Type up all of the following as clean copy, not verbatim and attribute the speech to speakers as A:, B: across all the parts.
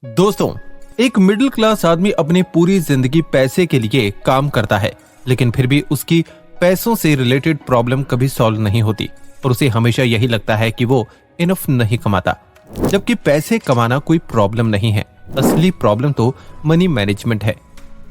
A: दोस्तों, एक middle class आदमी अपनी पूरी जिंदगी पैसे के लिए काम करता है, लेकिन फिर भी उसकी पैसों से रिलेटेड प्रॉब्लम कभी सॉल्व नहीं होती और उसे हमेशा यही लगता है कि वो इनफ नहीं कमाता। जबकि पैसे कमाना कोई प्रॉब्लम नहीं है, असली प्रॉब्लम तो मनी मैनेजमेंट है।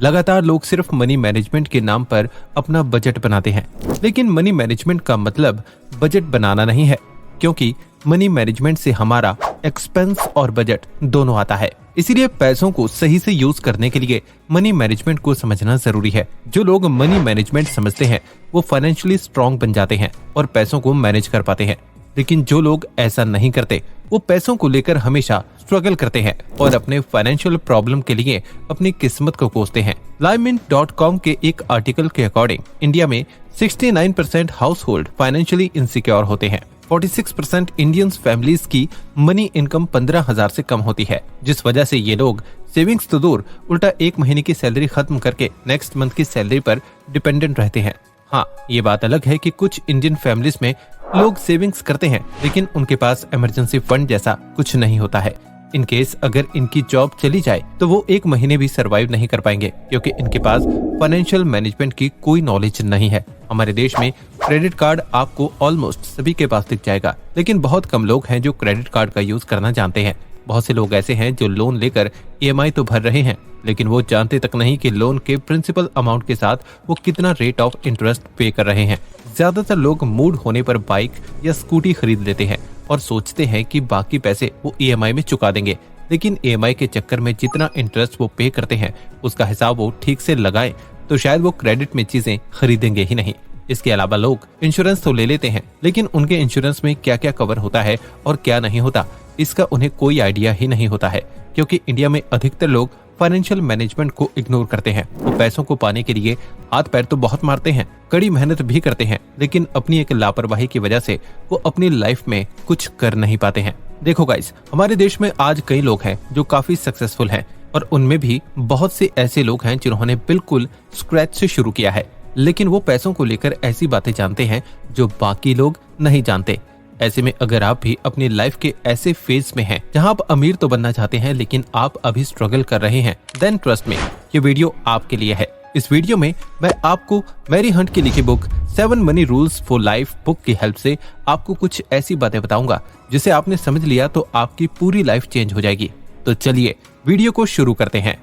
A: लगातार लोग सिर्फ मनी मैनेजमेंट के नाम पर अपना बजट बनाते हैं, लेकिन मनी मैनेजमेंट का मतलब बजट बनाना नहीं है, क्योंकि मनी मैनेजमेंट से हमारा एक्सपेंस और बजट दोनों आता है। इसीलिए पैसों को सही से यूज करने के लिए मनी मैनेजमेंट को समझना जरूरी है। जो लोग मनी मैनेजमेंट समझते हैं वो फाइनेंशियली स्ट्रांग बन जाते हैं और पैसों को मैनेज कर पाते हैं, लेकिन जो लोग ऐसा नहीं करते वो पैसों को लेकर हमेशा स्ट्रगल करते हैं और अपने फाइनेंशियल प्रॉब्लम के लिए अपनी किस्मत को कोसते हैं। livemint.com के एक आर्टिकल के अकॉर्डिंग इंडिया में 69% हाउस होल्ड फाइनेंशियली इनसिक्योर होते हैं। 46% इंडियंस फैमिलीज की मनी इनकम 15,000 से कम होती है, जिस वजह से ये लोग सेविंग्स तो दूर उल्टा एक महीने की सैलरी खत्म करके नेक्स्ट मंथ की सैलरी पर डिपेंडेंट रहते हैं। हाँ, ये बात अलग है कि कुछ इंडियन फैमिलीज में लोग सेविंग्स करते हैं, लेकिन उनके पास इमरजेंसी फंड जैसा कुछ नहीं होता है। इन केस अगर इनकी जॉब चली जाए तो वो एक महीने भी सरवाइव नहीं कर पाएंगे, क्योंकि इनके पास फाइनेंशियल मैनेजमेंट की कोई नॉलेज नहीं है। हमारे देश में क्रेडिट कार्ड आपको ऑलमोस्ट सभी के पास दिख जाएगा, लेकिन बहुत कम लोग हैं जो क्रेडिट कार्ड का यूज करना जानते हैं। बहुत से लोग ऐसे हैं जो लोन लेकर EMI तो भर रहे हैं, लेकिन वो जानते तक नहीं कि लोन के प्रिंसिपल अमाउंट के साथ वो कितना रेट ऑफ इंटरेस्ट पे कर रहे हैं। ज्यादातर लोग मूड होने पर बाइक या स्कूटी खरीद लेते हैं और सोचते हैं कि बाकी पैसे वो EMI में चुका देंगे, लेकिन EMI के चक्कर में जितना इंटरेस्ट वो पे करते हैं उसका हिसाब वो ठीक से लगाएं तो शायद वो क्रेडिट में चीजें खरीदेंगे ही नहीं। इसके अलावा लोग इंश्योरेंस तो ले लेते हैं, लेकिन उनके इंश्योरेंस में क्या क्या कवर होता है और क्या नहीं होता इसका उन्हें कोई आइडिया ही नहीं होता है, क्योंकि इंडिया में अधिकतर लोग फाइनेंशियल मैनेजमेंट को इग्नोर करते हैं। वो पैसों को पाने के लिए हाथ पैर तो बहुत मारते हैं, कड़ी मेहनत भी करते हैं, लेकिन अपनी एक लापरवाही की वजह से वो अपनी लाइफ में कुछ कर नहीं पाते हैं। देखो गाइस, हमारे देश में आज कई लोग हैं जो काफी सक्सेसफुल हैं और उनमें भी बहुत से ऐसे लोग हैं जिन्होंने बिल्कुल स्क्रैच से शुरू किया है, लेकिन वो पैसों को लेकर ऐसी बातें जानते हैं जो बाकी लोग नहीं जानते। ऐसे में अगर आप भी अपनी लाइफ के ऐसे फेज में हैं जहां आप अमीर तो बनना चाहते हैं लेकिन आप अभी स्ट्रगल कर रहे हैं, देन ट्रस्ट मी, ये वीडियो आपके लिए है। इस वीडियो में मैं आपको मैरी हंट की लिखी book 7 money rules for life book की हेल्प से आपको कुछ ऐसी बातें बताऊंगा जिसे आपने समझ लिया तो आपकी पूरी लाइफ चेंज हो जाएगी। तो चलिए वीडियो को शुरू करते हैं।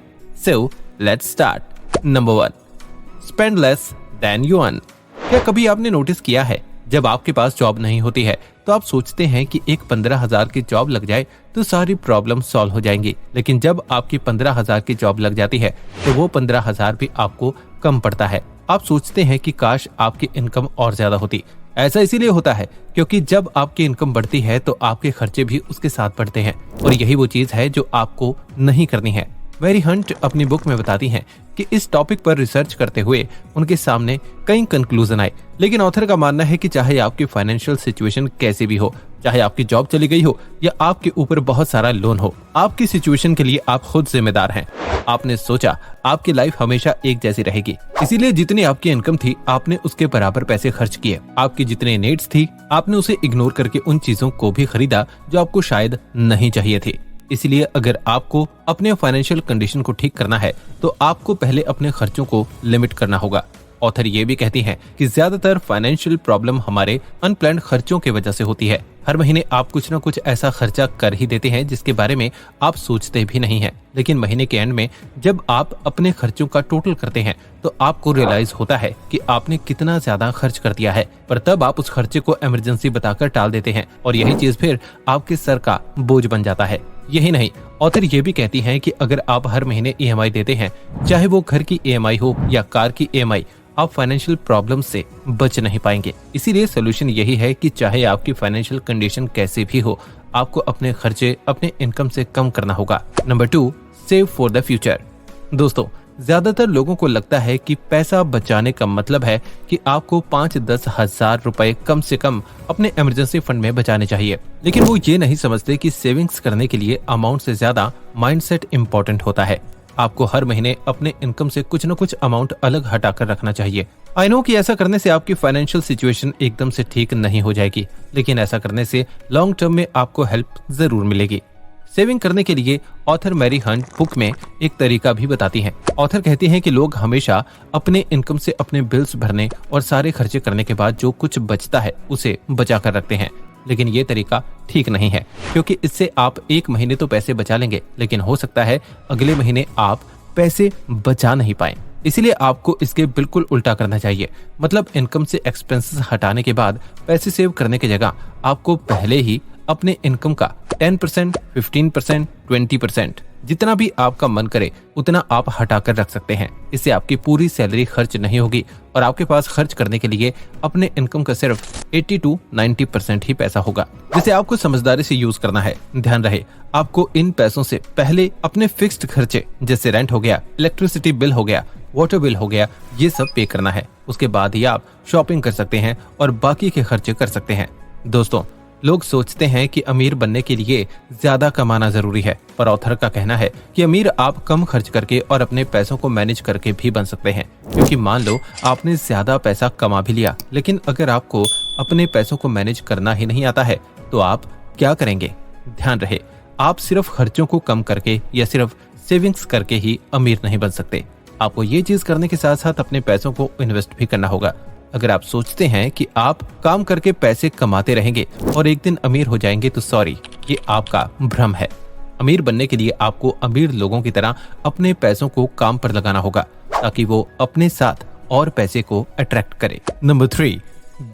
A: So let's start. Number 1, spend less than you earn. क्या कभी आपने नोटिस किया है जब आपके पास जॉब नहीं होती है तो आप सोचते हैं कि एक 15,000 की जॉब लग जाए तो सारी प्रॉब्लम सॉल्व हो जाएंगी, लेकिन जब आपकी 15,000 की जॉब लग जाती है तो वो 15,000 भी आपको कम पड़ता है। आप सोचते हैं कि काश आपकी इनकम और ज्यादा होती। ऐसा इसीलिए होता है क्योंकि जब आपकी इनकम बढ़ती है तो आपके खर्चे भी उसके साथ बढ़ते हैं, और यही वो चीज है जो आपको नहीं करनी है। मैरी हंट अपनी बुक में बताती हैं कि इस टॉपिक पर रिसर्च करते हुए उनके सामने कई कंक्लूजन आए, लेकिन ऑथर का मानना है कि चाहे आपकी फाइनेंशियल सिचुएशन कैसी भी हो, चाहे आपकी जॉब चली गई हो या आपके ऊपर बहुत सारा लोन हो, आपकी सिचुएशन के लिए आप खुद जिम्मेदार हैं। आपने सोचा आपकी लाइफ हमेशा एक जैसी रहेगी, इसीलिए जितनी आपकी इनकम थी आपने उसके बराबर पैसे खर्च किए। आपकी जितनी नीड्स थी आपने उसे इग्नोर करके उन चीजों को भी खरीदा जो आपको शायद नहीं चाहिए थी। इसलिए अगर आपको अपने फाइनेंशियल कंडीशन को ठीक करना है तो आपको पहले अपने खर्चों को लिमिट करना होगा। ऑथर ये भी कहती हैं कि ज्यादातर फाइनेंशियल प्रॉब्लम हमारे अनप्लान्ड खर्चों की वजह से होती है। हर महीने आप कुछ न कुछ ऐसा खर्चा कर ही देते हैं जिसके बारे में आप सोचते भी नहीं हैं, लेकिन महीने के एंड में जब आप अपने खर्चों का टोटल करते हैं तो आपको रियलाइज होता है कि आपने कितना ज्यादा खर्च कर दिया है, पर तब आप उस खर्चे को इमरजेंसी बताकर टाल देते हैं और यही चीज फिर आपके सर का बोझ बन जाता है। यही नहीं, ऑथर ये भी कहती हैं कि अगर आप हर महीने EMI देते हैं, चाहे वो घर की EMI हो या कार की EMI, आप फाइनेंशियल प्रॉब्लम से बच नहीं पाएंगे। इसीलिए सोल्यूशन यही है कि चाहे आपकी फाइनेंशियल कंडीशन कैसे भी हो, आपको अपने खर्चे अपने इनकम से कम करना होगा। Number 2, save for the future. दोस्तों, ज्यादातर लोगों को लगता है कि पैसा बचाने का मतलब है कि आपको 5-10 हजार रुपए कम से कम अपने इमरजेंसी फंड में बचाने चाहिए, लेकिन वो ये नहीं समझते कि सेविंग्स करने के लिए अमाउंट से ज्यादा माइंडसेट इम्पोर्टेंट होता है। आपको हर महीने अपने इनकम से कुछ न कुछ अमाउंट अलग हटाकर रखना चाहिए। आई नो कि ऐसा करने से आपकी फाइनेंशियल सिचुएशन एकदम से ठीक नहीं हो जाएगी, लेकिन ऐसा करने से लॉन्ग टर्म में आपको हेल्प जरूर मिलेगी। सेविंग करने के लिए ऑथर मैरी हंट बुक में एक तरीका भी बताती हैं। ऑथर कहती हैं कि लोग हमेशा अपने इनकम से अपने बिल्स भरने और सारे खर्चे करने के बाद जो कुछ बचता है उसे बचा कर रखते हैं, लेकिन ये तरीका ठीक नहीं है, क्योंकि इससे आप एक महीने तो पैसे बचा लेंगे, लेकिन हो सकता है अगले महीने आप पैसे बचा नहीं पाए। इसीलिए आपको इसके बिल्कुल उल्टा करना चाहिए। मतलब इनकम से एक्सपेंसेस हटाने के बाद पैसे सेव करने की जगह आपको पहले ही अपने इनकम का 10%, 15%, 20% जितना भी आपका मन करे उतना आप हटा कर रख सकते हैं। इससे आपकी पूरी सैलरी खर्च नहीं होगी और आपके पास खर्च करने के लिए अपने इनकम का सिर्फ 80 to 90% ही पैसा होगा, जिसे आपको समझदारी से यूज करना है। ध्यान रहे, आपको इन पैसों से पहले अपने फिक्स्ड खर्चे जैसे रेंट हो गया, इलेक्ट्रिसिटी बिल हो गया, वाटर बिल हो गया, ये सब पे करना है। उसके बाद ही आप शॉपिंग कर सकते हैं और बाकी के खर्चे कर सकते हैं। दोस्तों, लोग सोचते हैं कि अमीर बनने के लिए ज्यादा कमाना जरूरी है, पर ऑथर का कहना है कि अमीर आप कम खर्च करके और अपने पैसों को मैनेज करके भी बन सकते हैं। क्योंकि मान लो आपने ज्यादा पैसा कमा भी लिया, लेकिन अगर आपको अपने पैसों को मैनेज करना ही नहीं आता है तो आप क्या करेंगे? ध्यान रहे, आप सिर्फ खर्चों को कम करके या सिर्फ सेविंग्स करके ही अमीर नहीं बन सकते। आपको ये चीज करने के साथ साथ अपने पैसों को इन्वेस्ट भी करना होगा। अगर आप सोचते हैं कि आप काम करके पैसे कमाते रहेंगे और एक दिन अमीर हो जाएंगे तो सॉरी, ये आपका भ्रम है। अमीर बनने के लिए आपको अमीर लोगों की तरह अपने पैसों को काम पर लगाना होगा ताकि वो अपने साथ और पैसे को अट्रैक्ट करे। Number 3,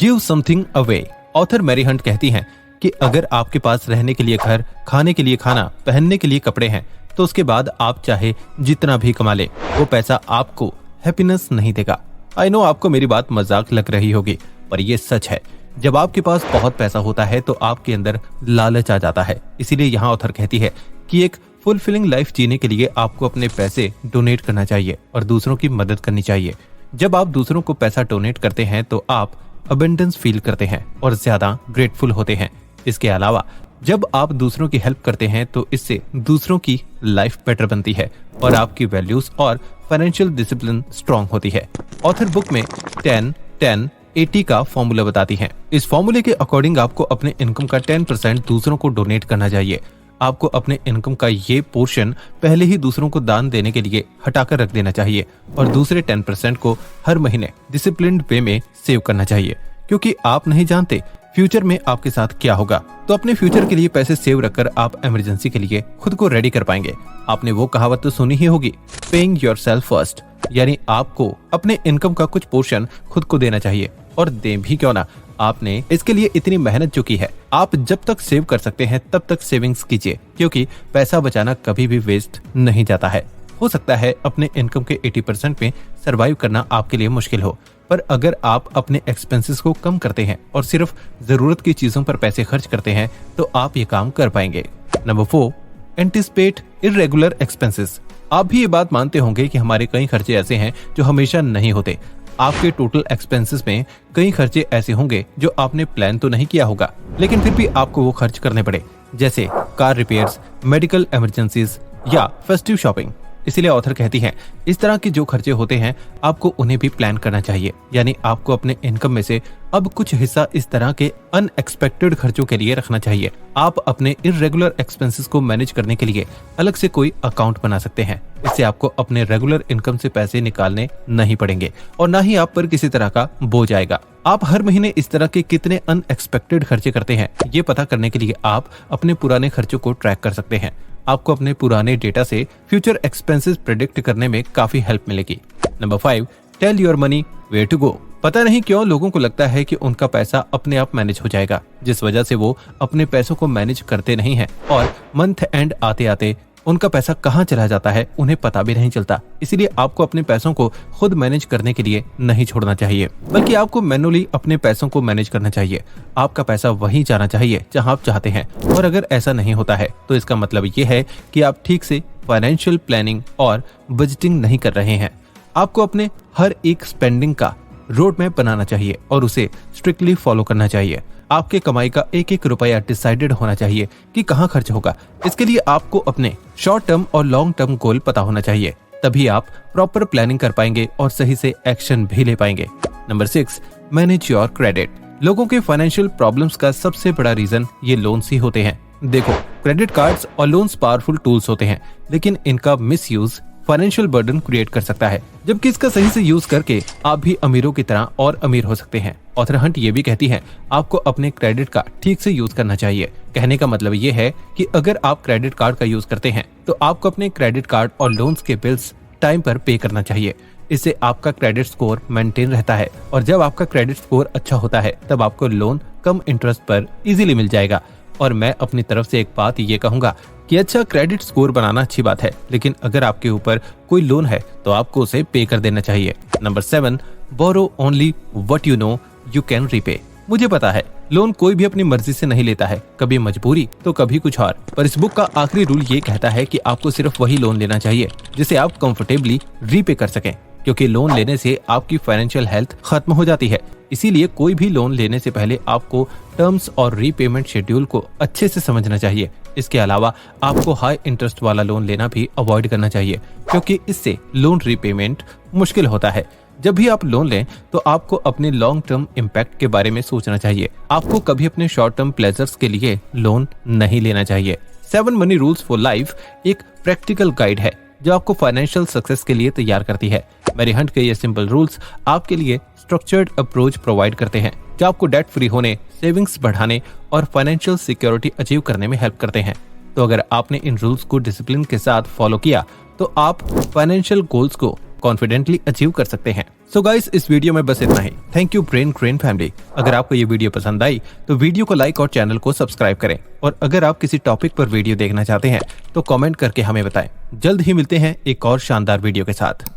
A: give something away. Author Mary Hunt कहती हैं कि अगर आपके पास रहने के लिए घर, खाने के लिए खाना, पहनने के लिए कपड़े हैं तो उसके बाद आप चाहे जितना भी कमा ले, वो पैसा आपको हैप्पीनेस नहीं देगा। आई नो आपको मेरी बात मजाक लग रही होगी, पर ये सच है। जब आपके पास बहुत पैसा होता है तो आपके अंदर लालच आ जाता है। इसीलिए यहाँ ऑथर कहती है कि एक फुलफिलिंग लाइफ जीने के लिए आपको अपने पैसे डोनेट करना चाहिए और दूसरों की मदद करनी चाहिए। जब आप दूसरों को पैसा डोनेट करते हैं तो आप अबंडेंस फील करते हैं और ज्यादा ग्रेटफुल होते हैं। इसके अलावा जब आप दूसरों की हेल्प करते हैं तो इससे दूसरों की लाइफ बेटर बनती है और आपकी वैल्यूज और फाइनेंशियल डिसिप्लिन स्ट्रांग होती है। ऑथर बुक में 10-10-80 का फॉर्मूला बताती है। इस फॉर्मूले के अकॉर्डिंग आपको अपने इनकम का 10% दूसरों को डोनेट करना चाहिए। आपको अपने इनकम का ये पोर्शन पहले ही दूसरों को दान देने के लिए हटाकर रख देना चाहिए और दूसरे 10% को हर महीने डिसिप्लिन्ड वे में सेव करना चाहिए, क्योंकि आप नहीं जानते फ्यूचर में आपके साथ क्या होगा। तो अपने फ्यूचर के लिए पैसे सेव रखकर आप इमरजेंसी के लिए खुद को रेडी कर पाएंगे। आपने वो कहावत तो सुनी ही होगी, पेइंग योरसेल्फ फर्स्ट, यानी आपको अपने इनकम का कुछ पोर्शन खुद को देना चाहिए। और दें भी क्यों ना, आपने इसके लिए इतनी मेहनत जो की है, आप जब तक सेव कर सकते हैं तब तक सेविंग्स कीजिए, क्योंकि पैसा बचाना कभी भी वेस्ट नहीं जाता है। हो सकता है अपने इनकम के 80% में सरवाइव करना आपके लिए मुश्किल हो, पर अगर आप अपने एक्सपेंसेस को कम करते हैं और सिर्फ जरूरत की चीजों पर पैसे खर्च करते हैं तो आप ये काम कर पाएंगे। Number 4, anticipate irregular expenses. आप भी ये बात मानते होंगे कि हमारे कई खर्चे ऐसे हैं जो हमेशा नहीं होते। आपके टोटल एक्सपेंसेस में कई खर्चे ऐसे होंगे जो आपने प्लान तो नहीं किया होगा, लेकिन फिर भी आपको वो खर्च करने पड़े, जैसे कार रिपेयर्स, मेडिकल इमरजेंसीज या फेस्टिव शॉपिंग। इसीलिए ऑथर कहती हैं, इस तरह के जो खर्चे होते हैं आपको उन्हें भी प्लान करना चाहिए। यानी आपको अपने इनकम में से अब कुछ हिस्सा इस तरह के अनएक्सपेक्टेड खर्चों के लिए रखना चाहिए। आप अपने इर्रेगुलर एक्सपेंसेस को मैनेज करने के लिए अलग से कोई अकाउंट बना सकते हैं। इससे आपको अपने रेगुलर इनकम से पैसे निकालने नहीं पड़ेंगे और ना ही आप पर किसी तरह का बोझ आएगा। आप हर महीने इस तरह के कितने अनएक्सपेक्टेड खर्चे करते हैं, ये पता करने के लिए आप अपने पुराने खर्चों को ट्रैक कर सकते हैं। आपको अपने पुराने डेटा से फ्यूचर एक्सपेंसेस प्रेडिक्ट करने में काफी हेल्प मिलेगी। Number 5, tell your money where to go. पता नहीं क्यों लोगों को लगता है कि उनका पैसा अपने आप मैनेज हो जाएगा, जिस वजह से वो अपने पैसों को मैनेज करते नहीं हैं और मंथ एंड आते आते उनका पैसा कहाँ चला जाता है उन्हें पता भी नहीं चलता। इसीलिए आपको अपने पैसों को खुद मैनेज करने के लिए नहीं छोड़ना चाहिए, बल्कि आपको मैनुअली अपने पैसों को मैनेज करना चाहिए। आपका पैसा वहीं जाना चाहिए जहां आप चाहते हैं, और अगर ऐसा नहीं होता है तो इसका मतलब ये है कि आप ठीक से फाइनेंशियल प्लानिंग और बजटिंग नहीं कर रहे हैं। आपको अपने हर एक स्पेंडिंग का रोड मैप बनाना चाहिए और उसे स्ट्रिक्टली फॉलो करना चाहिए। आपके कमाई का एक एक रुपया डिसाइडेड होना चाहिए कि कहाँ खर्च होगा। इसके लिए आपको अपने शॉर्ट टर्म और लॉन्ग टर्म गोल पता होना चाहिए, तभी आप प्रॉपर प्लानिंग कर पाएंगे और सही से एक्शन भी ले पाएंगे। Number 6, manage your credit. लोगों के फाइनेंशियल प्रॉब्लम्स का सबसे बड़ा रीजन ये लोन्स ही होते हैं। देखो, क्रेडिट कार्ड्स और लोन्स पावरफुल टूल्स होते हैं, लेकिन इनका मिसयूज फाइनेंशियल बर्डन क्रिएट कर सकता है, जबकि इसका सही से यूज करके आप भी अमीरों की तरह और अमीर हो सकते हैं। ऑथर हंट ये भी कहती है आपको अपने क्रेडिट कार्ड ठीक से यूज करना चाहिए। कहने का मतलब ये है कि अगर आप क्रेडिट कार्ड का यूज करते हैं तो आपको अपने क्रेडिट कार्ड और लोन्स के बिल्स टाइम पर पे करना चाहिए। इससे आपका क्रेडिट स्कोर मेंटेन रहता है और जब आपका क्रेडिट स्कोर अच्छा होता है तब आपको लोन कम इंटरेस्ट पर इजीली मिल जाएगा। और मैं अपनी तरफ से एक बात ये कहूंगा कि अच्छा क्रेडिट स्कोर बनाना अच्छी बात है, लेकिन अगर आपके ऊपर कोई लोन है तो आपको उसे पे कर देना चाहिए। Number 7, borrow only what you know you can repay. मुझे पता है लोन कोई भी अपनी मर्जी से नहीं लेता है, कभी मजबूरी तो कभी कुछ और, पर इस बुक का आखिरी रूल ये कहता है कि आपको सिर्फ वही लोन लेना चाहिए जिसे आप कंफर्टेबली रीपे कर सकें, क्योंकि लोन लेने से आपकी फाइनेंशियल हेल्थ खत्म हो जाती है। इसीलिए कोई भी लोन लेने से पहले आपको टर्म्स और रीपेमेंट शेड्यूल को अच्छे से समझना चाहिए। इसके अलावा आपको हाई इंटरेस्ट वाला लोन लेना भी अवॉइड करना चाहिए, क्योंकि इससे लोन रीपेमेंट मुश्किल होता है। जब भी आप लोन लें तो आपको अपने लॉन्ग टर्म इम्पैक्ट के बारे में सोचना चाहिए। आपको कभी अपने शॉर्ट टर्म प्लेजर्स के लिए लोन नहीं लेना चाहिए। 7 मनी रूल्स फॉर लाइफ एक प्रैक्टिकल गाइड है जो आपको फाइनेंशियल सक्सेस के लिए तैयार करती है। मैरी हंट के ये सिंपल रूल्स आपके लिए स्ट्रक्चर्ड अप्रोच प्रोवाइड करते हैं जो आपको डेट फ्री होने, सेविंग्स बढ़ाने और फाइनेंशियल सिक्योरिटी अचीव करने में हेल्प करते हैं। तो अगर आपने इन रूल्स को डिसिप्लिन के साथ फॉलो किया तो आप फाइनेंशियल गोल्स को कॉन्फिडेंटली अचीव कर सकते हैं। सो गाइस, इस वीडियो में बस इतना ही। Thank you brain grain family. अगर आपको ये वीडियो पसंद आई तो वीडियो को लाइक और चैनल को सब्सक्राइब करें, और अगर आप किसी टॉपिक पर वीडियो देखना चाहते हैं तो कमेंट करके हमें बताएं। जल्द ही मिलते हैं एक और शानदार वीडियो के साथ।